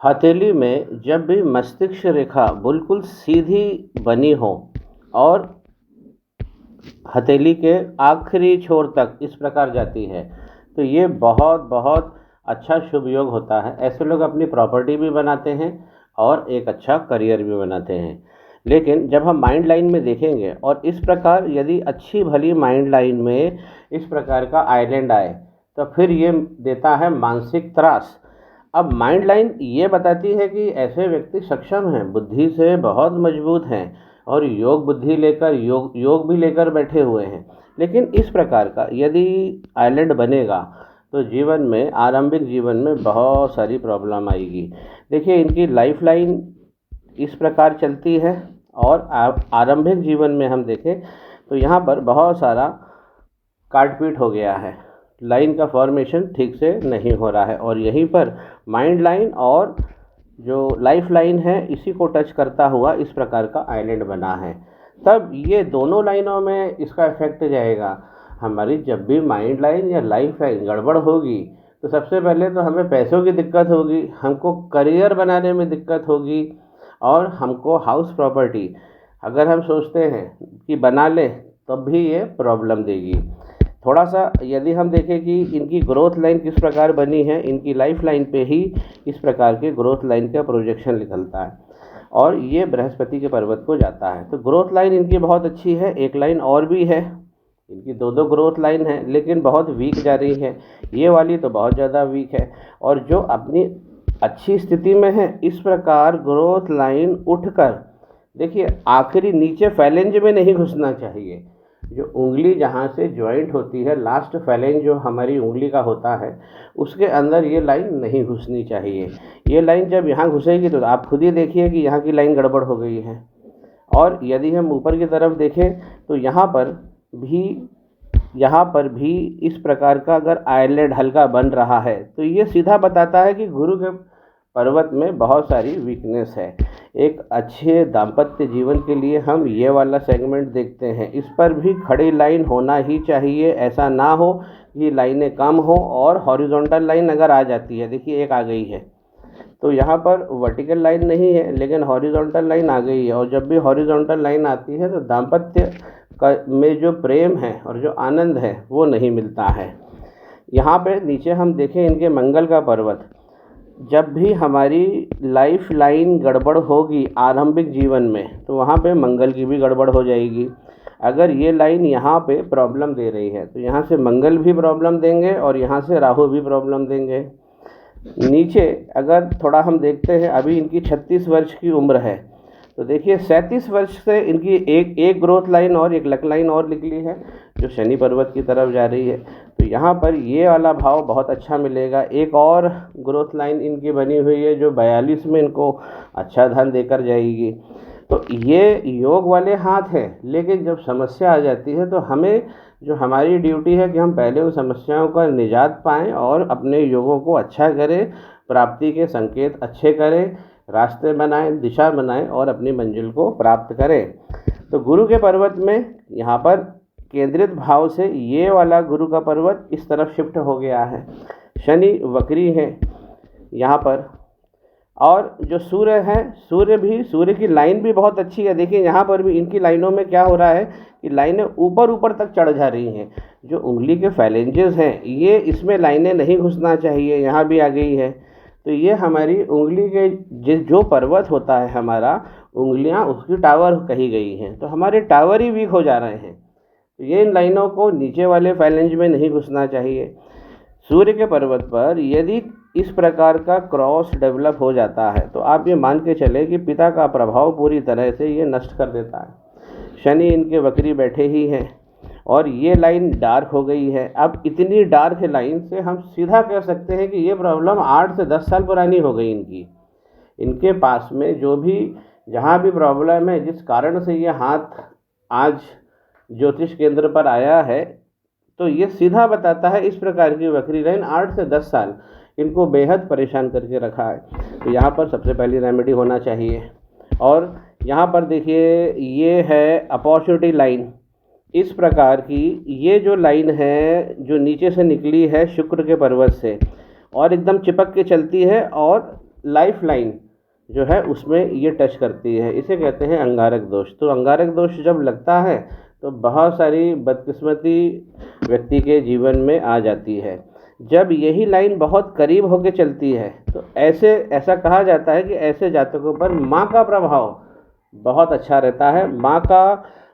हथेली में जब भी मस्तिष्क रेखा बिल्कुल सीधी बनी हो और हथेली के आखिरी छोर तक इस प्रकार जाती है, तो ये बहुत बहुत अच्छा शुभ योग होता है। ऐसे लोग अपनी प्रॉपर्टी भी बनाते हैं और एक अच्छा करियर भी बनाते हैं। लेकिन जब हम माइंड लाइन में देखेंगे और इस प्रकार यदि अच्छी भली माइंड लाइन में इस प्रकार का आइलैंड आए, तो फिर ये देता है मानसिक त्रास। अब माइंड लाइन ये बताती है कि ऐसे व्यक्ति सक्षम हैं, बुद्धि से बहुत मजबूत हैं और योग बुद्धि लेकर योग भी लेकर बैठे हुए हैं। लेकिन इस प्रकार का यदि आइलैंड बनेगा तो जीवन में, आरंभिक जीवन में बहुत सारी प्रॉब्लम आएगी। देखिए, इनकी लाइफ लाइन इस प्रकार चलती है और आरंभिक जीवन में हम देखें तो यहाँ पर बहुत सारा काटपीट हो गया है, लाइन का फॉर्मेशन ठीक से नहीं हो रहा है और यहीं पर माइंड लाइन और जो लाइफ लाइन है इसी को टच करता हुआ इस प्रकार का आइलैंड बना है। तब ये दोनों लाइनों में इसका इफेक्ट जाएगा। हमारी जब भी माइंड लाइन या लाइफ लाइन गड़बड़ होगी तो सबसे पहले तो हमें पैसों की दिक्कत होगी, हमको करियर बनाने में दिक्कत होगी और हमको हाउस प्रॉपर्टी अगर हम सोचते हैं कि बना ले तब भी ये प्रॉब्लम देगी। थोड़ा सा यदि हम देखें कि इनकी ग्रोथ लाइन किस प्रकार बनी है, इनकी लाइफ लाइन पे ही इस प्रकार के ग्रोथ लाइन का प्रोजेक्शन निकलता है और ये बृहस्पति के पर्वत को जाता है। तो ग्रोथ लाइन इनकी बहुत अच्छी है। एक लाइन और भी है, इनकी दो ग्रोथ लाइन है लेकिन बहुत वीक जा रही है। ये वाली तो बहुत ज़्यादा वीक है और जो अपनी अच्छी स्थिति में है इस प्रकार ग्रोथ लाइन उठकर देखिए आखिरी नीचे फैलेंज में नहीं घुसना चाहिए। जो उंगली जहाँ से जॉइंट होती है, लास्ट फैलेंज जो हमारी उंगली का होता है, उसके अंदर ये लाइन नहीं घुसनी चाहिए। ये लाइन जब यहाँ घुसेगी तो आप खुद ही देखिए कि यहाँ की लाइन गड़बड़ हो गई है। और यदि हम ऊपर की तरफ देखें तो यहाँ पर भी इस प्रकार का अगर आइलैंड हल्का बन रहा है तो ये सीधा बताता है कि गुरु के पर्वत में बहुत सारी वीकनेस है। एक अच्छे दाम्पत्य जीवन के लिए हम ये वाला सेगमेंट देखते हैं, इस पर भी खड़ी लाइन होना ही चाहिए। ऐसा ना हो कि लाइनें कम हो और हॉरिजॉन्टल लाइन अगर आ जाती है, देखिए एक आ गई है तो यहाँ पर वर्टिकल लाइन नहीं है लेकिन हॉरिजॉन्टल लाइन आ गई है। और जब भी हॉरिजॉन्टल लाइन आती है तो दाम्पत्य में जो प्रेम है और जो आनंद है वो नहीं मिलता है। यहाँ पे नीचे हम देखें इनके मंगल का पर्वत, जब भी हमारी लाइफ लाइन गड़बड़ होगी आरंभिक जीवन में तो वहाँ पे मंगल की भी गड़बड़ हो जाएगी। अगर ये लाइन यहाँ पे प्रॉब्लम दे रही है तो यहाँ से मंगल भी प्रॉब्लम देंगे और यहाँ से राहु भी प्रॉब्लम देंगे। नीचे अगर थोड़ा हम देखते हैं, अभी इनकी 36 वर्ष की उम्र है तो देखिए 37 वर्ष से इनकी एक ग्रोथ लाइन और एक लक लाइन और निकली है जो शनि पर्वत की तरफ जा रही है। तो यहाँ पर ये वाला भाव बहुत अच्छा मिलेगा। एक और ग्रोथ लाइन इनकी बनी हुई है जो 42 में इनको अच्छा धन देकर जाएगी। तो ये योग वाले हाथ हैं, लेकिन जब समस्या आ जाती है तो हमें जो हमारी ड्यूटी है कि हम पहले उन समस्याओं का निजात पाएँ और अपने योगों को अच्छा करें, प्राप्ति के संकेत अच्छे करें, रास्ते बनाएं, दिशा बनाएं और अपनी मंजिल को प्राप्त करें। तो गुरु के पर्वत में यहाँ पर केंद्रित भाव से ये वाला गुरु का पर्वत इस तरफ शिफ्ट हो गया है। शनि वक्री है यहाँ पर और जो सूर्य है, सूर्य की लाइन भी बहुत अच्छी है। देखिए यहाँ पर भी इनकी लाइनों में क्या हो रहा है कि लाइनें ऊपर तक चढ़ जा रही हैं। जो उंगली के फैलेंजेस हैं ये इसमें लाइनें नहीं घुसना चाहिए, यहाँ भी आ गई है। तो ये हमारी उंगली के जो पर्वत होता है हमारा, उंगलियां उसकी टावर कही गई हैं, तो हमारे टावर ही वीक हो जा रहे हैं। तो ये इन लाइनों को नीचे वाले फैलेंज में नहीं घुसना चाहिए। सूर्य के पर्वत पर यदि इस प्रकार का क्रॉस डेवलप हो जाता है तो आप ये मान के चले कि पिता का प्रभाव पूरी तरह से ये नष्ट कर देता है। शनि इनके वक्री बैठे ही हैं और ये लाइन डार्क हो गई है। अब इतनी डार्क लाइन से हम सीधा कह सकते हैं कि ये प्रॉब्लम 8 से 10 साल पुरानी हो गई इनके पास में जो भी जहाँ भी प्रॉब्लम है, जिस कारण से ये हाथ आज ज्योतिष केंद्र पर आया है, तो ये सीधा बताता है इस प्रकार की वक्री लाइन 8 से 10 साल इनको बेहद परेशान करके रखा है। तो यहाँ पर सबसे पहली रेमेडी होना चाहिए। और यहाँ पर देखिए ये है अपॉर्चुनिटी लाइन, इस प्रकार की ये जो लाइन है जो नीचे से निकली है शुक्र के पर्वत से और एकदम चिपक के चलती है और लाइफ लाइन जो है उसमें ये टच करती है, इसे कहते हैं अंगारक दोष। तो अंगारक दोष जब लगता है तो बहुत सारी बदकिस्मती व्यक्ति के जीवन में आ जाती है। जब यही लाइन बहुत करीब होकर चलती है तो ऐसा कहा जाता है कि ऐसे जातकों पर माँ का प्रभाव बहुत अच्छा रहता है।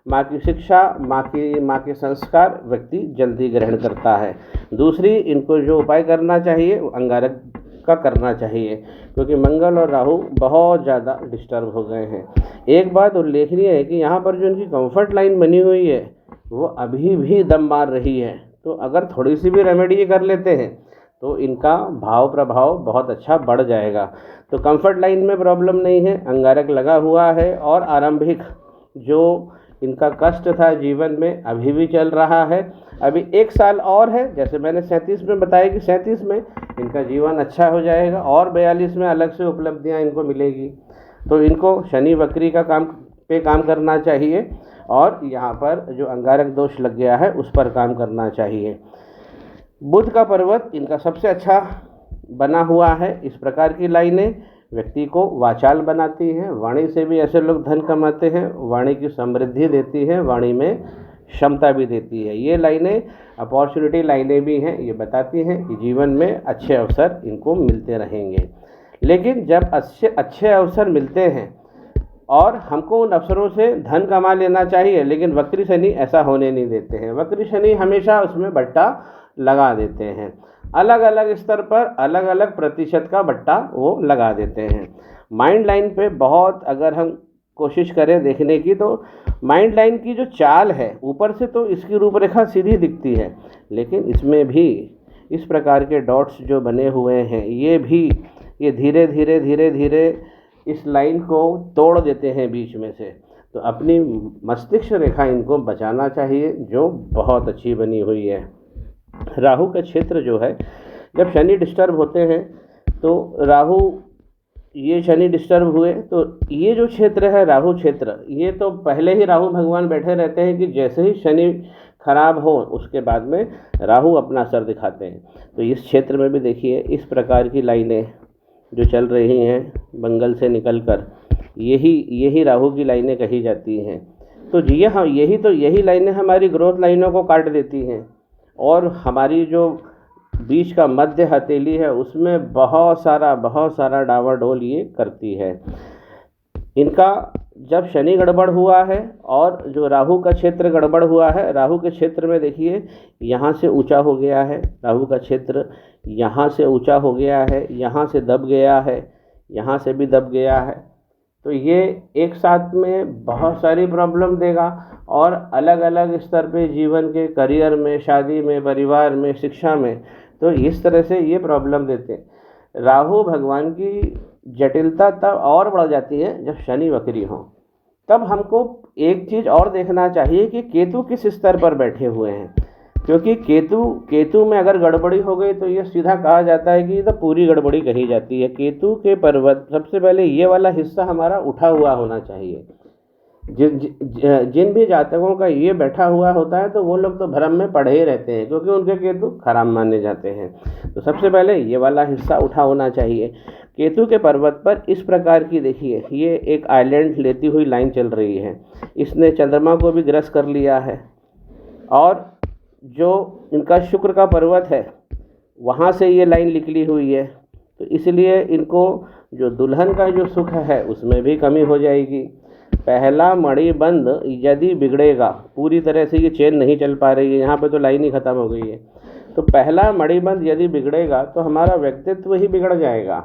माँ की शिक्षा, माँ के संस्कार व्यक्ति जल्दी ग्रहण करता है। दूसरी, इनको जो उपाय करना चाहिए वो अंगारक का करना चाहिए, क्योंकि मंगल और राहु बहुत ज़्यादा डिस्टर्ब हो गए हैं। एक बात उल्लेखनीय है कि यहाँ पर जो इनकी कंफर्ट लाइन बनी हुई है वो अभी भी दम मार रही है। तो अगर थोड़ी सी भी रेमेडी कर लेते हैं तो इनका भाव प्रभाव बहुत अच्छा बढ़ जाएगा। तो कंफर्ट लाइन में प्रॉब्लम नहीं है, अंगारक लगा हुआ है और आरंभिक जो इनका कष्ट था जीवन में अभी भी चल रहा है। अभी 1 साल और है, जैसे मैंने 37 में बताया कि 37 में इनका जीवन अच्छा हो जाएगा और 42 में अलग से उपलब्धियां इनको मिलेगी। तो इनको शनि वक्री का काम करना चाहिए और यहाँ पर जो अंगारक दोष लग गया है उस पर काम करना चाहिए। बुध का पर्वत इनका सबसे अच्छा बना हुआ है। इस प्रकार की लाइनें व्यक्ति को वाचाल बनाती हैं, वाणी से भी ऐसे लोग धन कमाते हैं, वाणी की समृद्धि देती है, वाणी में क्षमता भी देती है। ये लाइनें अपॉर्चुनिटी लाइनें भी हैं, ये बताती हैं कि जीवन में अच्छे अवसर इनको मिलते रहेंगे। लेकिन जब अच्छे अवसर मिलते हैं और हमको उन अवसरों से धन कमा लेना चाहिए, लेकिन वक्री शनि ऐसा होने नहीं देते हैं। वक्री शनि हमेशा उसमें बट्टा लगा देते हैं, अलग अलग स्तर पर अलग अलग प्रतिशत का बट्टा वो लगा देते हैं। माइंड लाइन पे बहुत अगर हम कोशिश करें देखने की तो माइंड लाइन की जो चाल है ऊपर से तो इसकी रूपरेखा सीधी दिखती है, लेकिन इसमें भी इस प्रकार के डॉट्स जो बने हुए हैं ये धीरे धीरे इस लाइन को तोड़ देते हैं बीच में से। तो अपनी मस्तिष्क रेखा इनको बचाना चाहिए जो बहुत अच्छी बनी हुई है। राहु का क्षेत्र जो है, जब शनि डिस्टर्ब होते हैं तो शनि डिस्टर्ब हुए तो ये जो क्षेत्र है राहु क्षेत्र, ये तो पहले ही राहु भगवान बैठे रहते हैं कि जैसे ही शनि खराब हो उसके बाद में राहु अपना असर दिखाते हैं। तो इस क्षेत्र में भी देखिए इस प्रकार की लाइनें जो चल रही हैं मंगल से निकलकर, यही राहु की लाइनें कही जाती हैं। तो जी हाँ, यही लाइनें हमारी ग्रोथ लाइनों को काट देती हैं और हमारी जो बीच का मध्य हथेली है उसमें बहुत सारा डावाडोल ये करती है। इनका जब शनि गड़बड़ हुआ है और जो राहु का क्षेत्र गड़बड़ हुआ है, राहु के क्षेत्र में देखिए यहाँ से ऊंचा हो गया है, राहु का क्षेत्र यहाँ से ऊंचा हो गया है, यहाँ से दब गया है, यहाँ से भी दब गया है। तो ये एक साथ में बहुत सारी प्रॉब्लम देगा और अलग अलग स्तर पे जीवन के करियर में, शादी में, परिवार में, शिक्षा में, तो इस तरह से ये प्रॉब्लम देते हैं। राहु भगवान की जटिलता तब और बढ़ जाती है जब शनि वक्री हो। तब हमको एक चीज़ और देखना चाहिए कि केतु किस स्तर पर बैठे हुए हैं, क्योंकि केतु में अगर गड़बड़ी हो गई तो ये सीधा कहा जाता है कि ये तो पूरी गड़बड़ी कही जाती है। केतु के पर्वत सबसे पहले ये वाला हिस्सा हमारा उठा हुआ होना चाहिए। जिन भी जातकों का ये बैठा हुआ होता है तो वो लोग तो भ्रम में पड़े ही रहते हैं, क्योंकि उनके केतु खराब माने जाते हैं। तो सबसे पहले ये वाला हिस्सा उठा होना चाहिए। केतु के पर्वत पर इस प्रकार की देखिए ये एक आइलैंड लेती हुई लाइन चल रही है, इसने चंद्रमा को भी ग्रस्त कर लिया है और जो इनका शुक्र का पर्वत है वहाँ से ये लाइन निकली हुई है। तो इसलिए इनको जो दुल्हन का जो सुख है उसमें भी कमी हो जाएगी। पहला मणिबंध यदि बिगड़ेगा, पूरी तरह से ये चेन नहीं चल पा रही है, यहाँ पे तो लाइन ही ख़त्म हो गई है, तो पहला मणिबंध यदि बिगड़ेगा तो हमारा व्यक्तित्व ही बिगड़ जाएगा।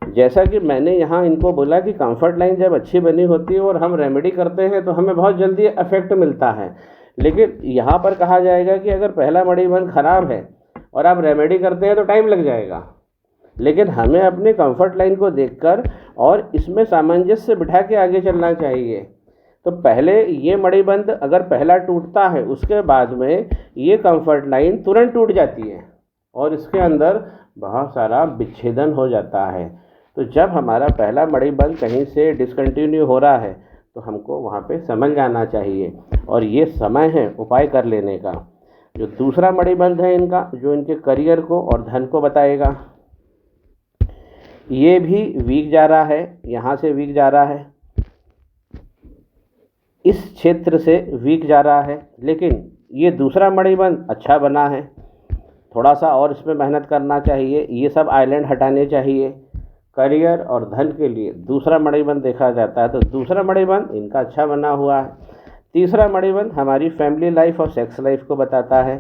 जैसा कि मैंने यहाँ इनको बोला कि कंफर्ट लाइन जब अच्छी बनी होती है और हम रेमेडी करते हैं तो हमें बहुत जल्दी इफेक्ट मिलता है, लेकिन यहाँ पर कहा जाएगा कि अगर पहला मणिबंध खराब है और आप रेमेडी करते हैं तो टाइम लग जाएगा। लेकिन हमें अपने कंफर्ट लाइन को देखकर और इसमें सामंजस्य बिठा के आगे चलना चाहिए। तो पहले ये मणिबंध अगर पहला टूटता है उसके बाद में ये कंफर्ट लाइन तुरंत टूट जाती है और इसके अंदर बहुत सारा विच्छेदन हो जाता है। तो जब हमारा पहला मणिबंध कहीं से डिसकंटिन्यू हो रहा है तो हमको वहाँ पे समझ जाना चाहिए और ये समय है उपाय कर लेने का। जो दूसरा मणिबंध है इनका, जो इनके करियर को और धन को बताएगा, ये भी वीक जा रहा है, यहाँ से वीक जा रहा है, इस क्षेत्र से वीक जा रहा है, लेकिन ये दूसरा मणिबंध अच्छा बना है। थोड़ा सा और इसमें मेहनत करना चाहिए, ये सब आइलैंड हटाने चाहिए। करियर और धन के लिए दूसरा मणिबंध देखा जाता है, तो दूसरा मणिबंध इनका अच्छा बना हुआ है। तीसरा मणिबंध हमारी फैमिली लाइफ और सेक्स लाइफ को बताता है,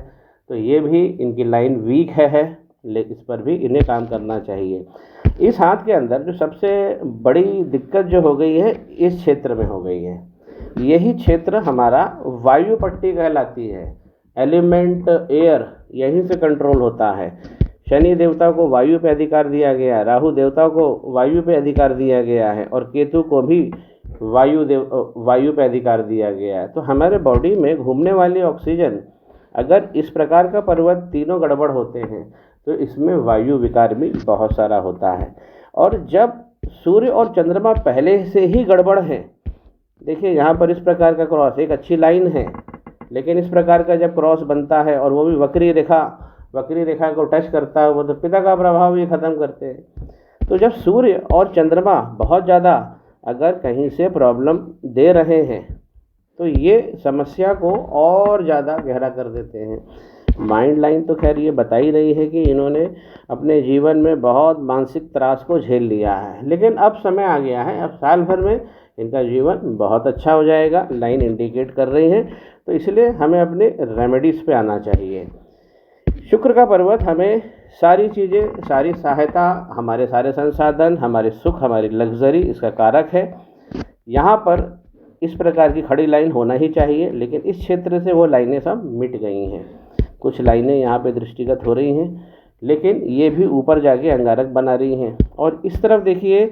तो ये भी इनकी लाइन वीक है, लेकिन इस पर भी इन्हें काम करना चाहिए। इस हाथ के अंदर जो सबसे बड़ी दिक्कत जो हो गई है, इस क्षेत्र में हो गई है। यही क्षेत्र हमारा वायु पट्टी कहलाती है, एलिमेंट एयर यहीं से कंट्रोल होता है। शनि देवता को वायु पे अधिकार दिया गया है, राहु देवता को वायु पे अधिकार दिया गया है, और केतु को भी वायु पे अधिकार दिया गया है। तो हमारे बॉडी में घूमने वाली ऑक्सीजन, अगर इस प्रकार का पर्वत तीनों गड़बड़ होते हैं तो इसमें वायु विकार भी बहुत सारा होता है। और जब सूर्य और चंद्रमा पहले से ही गड़बड़ हैं, देखिए यहाँ पर इस प्रकार का क्रॉस एक अच्छी लाइन है, लेकिन इस प्रकार का जब क्रॉस बनता है और वो भी वक्री रेखा को टच करता है, वो तो पिता का प्रभाव ही खत्म करते हैं। तो जब सूर्य और चंद्रमा बहुत ज़्यादा अगर कहीं से प्रॉब्लम दे रहे हैं तो ये समस्या को और ज़्यादा गहरा कर देते हैं। माइंड लाइन तो खैर ये बता ही रही है कि इन्होंने अपने जीवन में बहुत मानसिक त्रास को झेल लिया है, लेकिन अब समय आ गया है, अब साल भर में इनका जीवन बहुत अच्छा हो जाएगा, लाइन इंडिकेट कर रही है। तो इसलिए हमें अपने रेमेडीज़ पे आना चाहिए। शुक्र का पर्वत हमें सारी चीज़ें, सारी सहायता, हमारे सारे संसाधन, हमारे सुख, हमारी लग्जरी इसका कारक है। यहाँ पर इस प्रकार की खड़ी लाइन होना ही चाहिए, लेकिन इस क्षेत्र से वो लाइनें सब मिट गई हैं। कुछ लाइनें यहाँ पे दृष्टिगत हो रही हैं, लेकिन ये भी ऊपर जाके अंगारक बना रही हैं। और इस तरफ देखिए,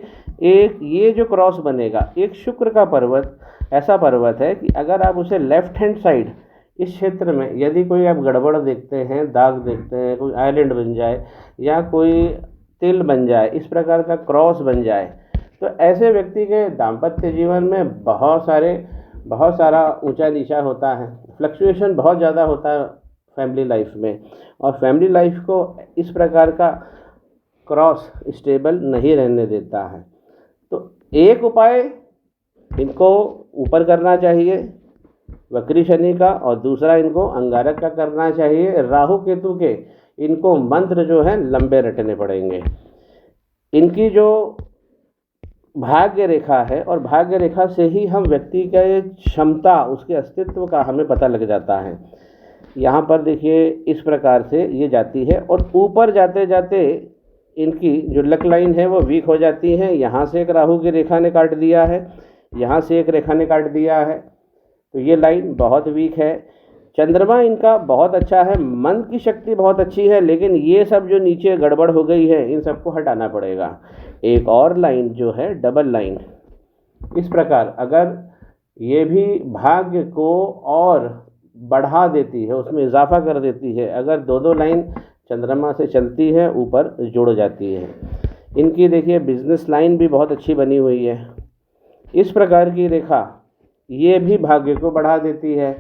एक ये जो क्रॉस बनेगा, एक शुक्र का पर्वत ऐसा पर्वत है कि अगर आप उसे लेफ्ट हैंड साइड इस क्षेत्र में यदि कोई आप गड़बड़ देखते हैं, दाग देखते हैं, कोई आइलैंड बन जाए या कोई तिल बन जाए, इस प्रकार का क्रॉस बन जाए, तो ऐसे व्यक्ति के दाम्पत्य जीवन में बहुत सारा ऊंचा नीचा होता है, फ्लक्चुएशन बहुत ज़्यादा होता है फैमिली लाइफ में, और फैमिली लाइफ को इस प्रकार का क्रॉस स्टेबल नहीं रहने देता है। तो एक उपाय इनको ऊपर करना चाहिए वक्री शनि का, और दूसरा इनको अंगारक का करना चाहिए। राहु केतु के इनको मंत्र जो है लंबे रटने पड़ेंगे। इनकी जो भाग्य रेखा है, और भाग्य रेखा से ही हम व्यक्ति के क्षमता, उसके अस्तित्व का हमें पता लग जाता है। यहाँ पर देखिए इस प्रकार से ये जाती है, और ऊपर जाते जाते इनकी जो लक लाइन है वो वीक हो जाती है। यहाँ से एक राहु की रेखा ने काट दिया है, यहाँ से एक रेखा ने काट दिया है, तो ये लाइन बहुत वीक है। चंद्रमा इनका बहुत अच्छा है, मन की शक्ति बहुत अच्छी है, लेकिन ये सब जो नीचे गड़बड़ हो गई है इन सबको हटाना पड़ेगा। एक और लाइन जो है डबल लाइन, इस प्रकार अगर ये भी भाग्य को और बढ़ा देती है, उसमें इजाफा कर देती है, अगर दो लाइन चंद्रमा से चलती है ऊपर जुड़ जाती है। इनकी देखिए बिजनेस लाइन भी बहुत अच्छी बनी हुई है। इस प्रकार की रेखा ये भी भाग्य को बढ़ा देती है।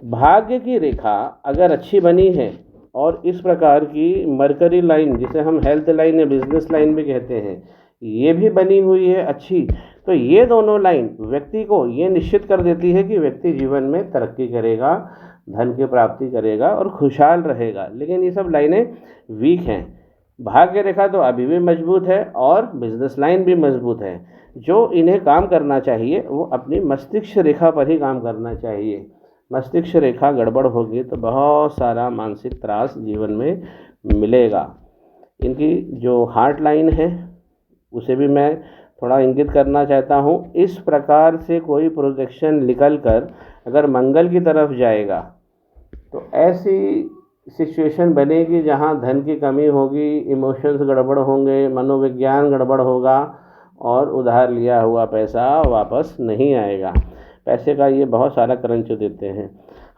भाग्य की रेखा अगर अच्छी बनी है और इस प्रकार की मरकरी लाइन, जिसे हम हेल्थ लाइन या बिजनेस लाइन भी कहते हैं, ये भी बनी हुई है अच्छी, तो ये दोनों लाइन व्यक्ति को ये निश्चित कर देती है कि व्यक्ति जीवन में तरक्की करेगा, धन की प्राप्ति करेगा और खुशहाल रहेगा। लेकिन ये सब लाइनें वीक हैं। भाग्य रेखा तो अभी भी मजबूत है और बिजनेस लाइन भी मजबूत है। जो इन्हें काम करना चाहिए वो अपनी मस्तिष्क रेखा पर ही काम करना चाहिए। मस्तिष्क रेखा गड़बड़ होगी तो बहुत सारा मानसिक त्रास जीवन में मिलेगा। इनकी जो हार्ट लाइन है उसे भी मैं थोड़ा इंगित करना चाहता हूँ। इस प्रकार से कोई प्रोजेक्शन निकल कर अगर मंगल की तरफ जाएगा तो ऐसी सिचुएशन बनेगी जहाँ धन की कमी होगी, इमोशंस गड़बड़ होंगे, मनोविज्ञान गड़बड़ होगा और उधार लिया हुआ पैसा वापस नहीं आएगा। पैसे का ये बहुत सारा क्रंच देते हैं।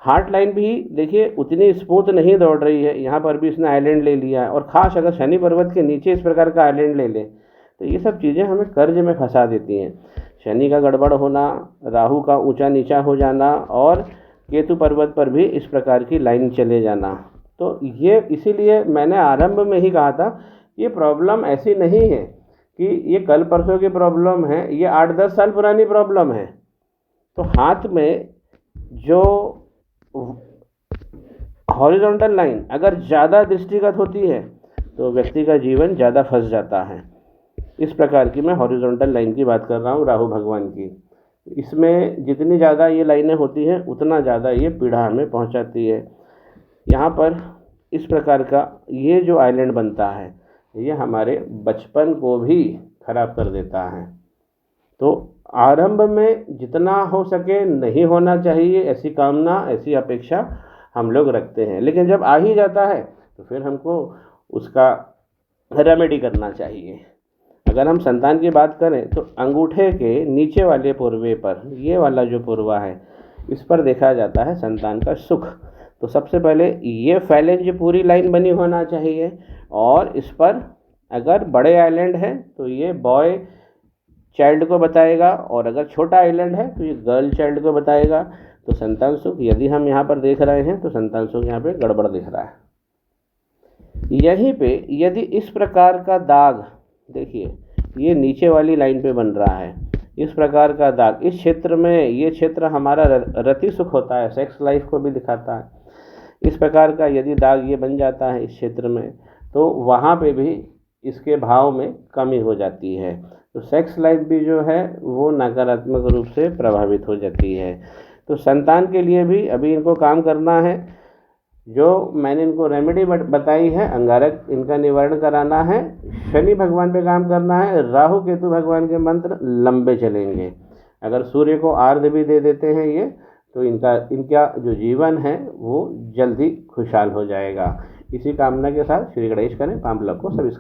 हार्ट लाइन भी देखिए उतनी स्मूथ नहीं दौड़ रही है, यहाँ पर भी इसने आइलैंड ले लिया है, और ख़ास अगर शनि पर्वत के नीचे इस प्रकार का आइलैंड ले ले तो ये सब चीज़ें हमें कर्ज में फंसा देती हैं। शनि का गड़बड़ होना, राहु का ऊंचा नीचा हो जाना और केतु पर्वत पर भी इस प्रकार की लाइन चले जाना, तो ये इसीलिए मैंने आरंभ में ही कहा था ये प्रॉब्लम ऐसी नहीं है कि ये कल परसों की प्रॉब्लम है, ये 8-10 साल पुरानी प्रॉब्लम है। तो हाथ में जो हॉरिजॉन्टल लाइन अगर ज़्यादा दृष्टिगत होती है तो व्यक्ति का जीवन ज़्यादा फंस जाता है। इस प्रकार की मैं हॉरिजॉन्टल लाइन की बात कर रहा हूँ राहु भगवान की। इसमें जितनी ज़्यादा ये लाइनें होती हैं उतना ज़्यादा ये पीड़ा हमें पहुँचाती है। यहाँ पर इस प्रकार का ये जो आइलैंड बनता है ये हमारे बचपन को भी खराब कर देता है। तो आरंभ में जितना हो सके नहीं होना चाहिए, ऐसी कामना, ऐसी अपेक्षा हम लोग रखते हैं, लेकिन जब आ ही जाता है तो फिर हमको उसका रेमेडी करना चाहिए। अगर हम संतान की बात करें तो अंगूठे के नीचे वाले पुरवे पर, ये वाला जो पुरवा है, इस पर देखा जाता है संतान का सुख। तो सबसे पहले ये फैलेंज पूरी लाइन बनी होना चाहिए, और इस पर अगर बड़े आइलैंड है तो ये बॉय चाइल्ड को बताएगा, और अगर छोटा आइलैंड है तो ये गर्ल चाइल्ड को बताएगा। तो संतान सुख यदि हम यहाँ पर देख रहे हैं तो संतान सुख यहाँ पे गड़बड़ दिख रहा है। यहीं पे यदि इस प्रकार का दाग, देखिए ये नीचे वाली लाइन पे बन रहा है, इस प्रकार का दाग इस क्षेत्र में, ये क्षेत्र हमारा रति सुख होता है, सेक्स लाइफ को भी दिखाता है। इस प्रकार का यदि दाग ये बन जाता है इस क्षेत्र में, तो वहाँ पे भी इसके भाव में कमी हो जाती है। तो सेक्स लाइफ भी जो है वो नकारात्मक रूप से प्रभावित हो जाती है। तो संतान के लिए भी अभी इनको काम करना है। जो मैंने इनको रेमेडी बताई है, अंगारक इनका निवारण कराना है, शनि भगवान पे काम करना है, राहु केतु भगवान के मंत्र लंबे चलेंगे। अगर सूर्य को आर्द्र भी दे देते हैं ये, तो इनका जो जीवन है वो जल्दी खुशहाल हो जाएगा। इसी कामना के साथ श्री गणेश करें, पाम ब्लॉग को सब्सक्राइब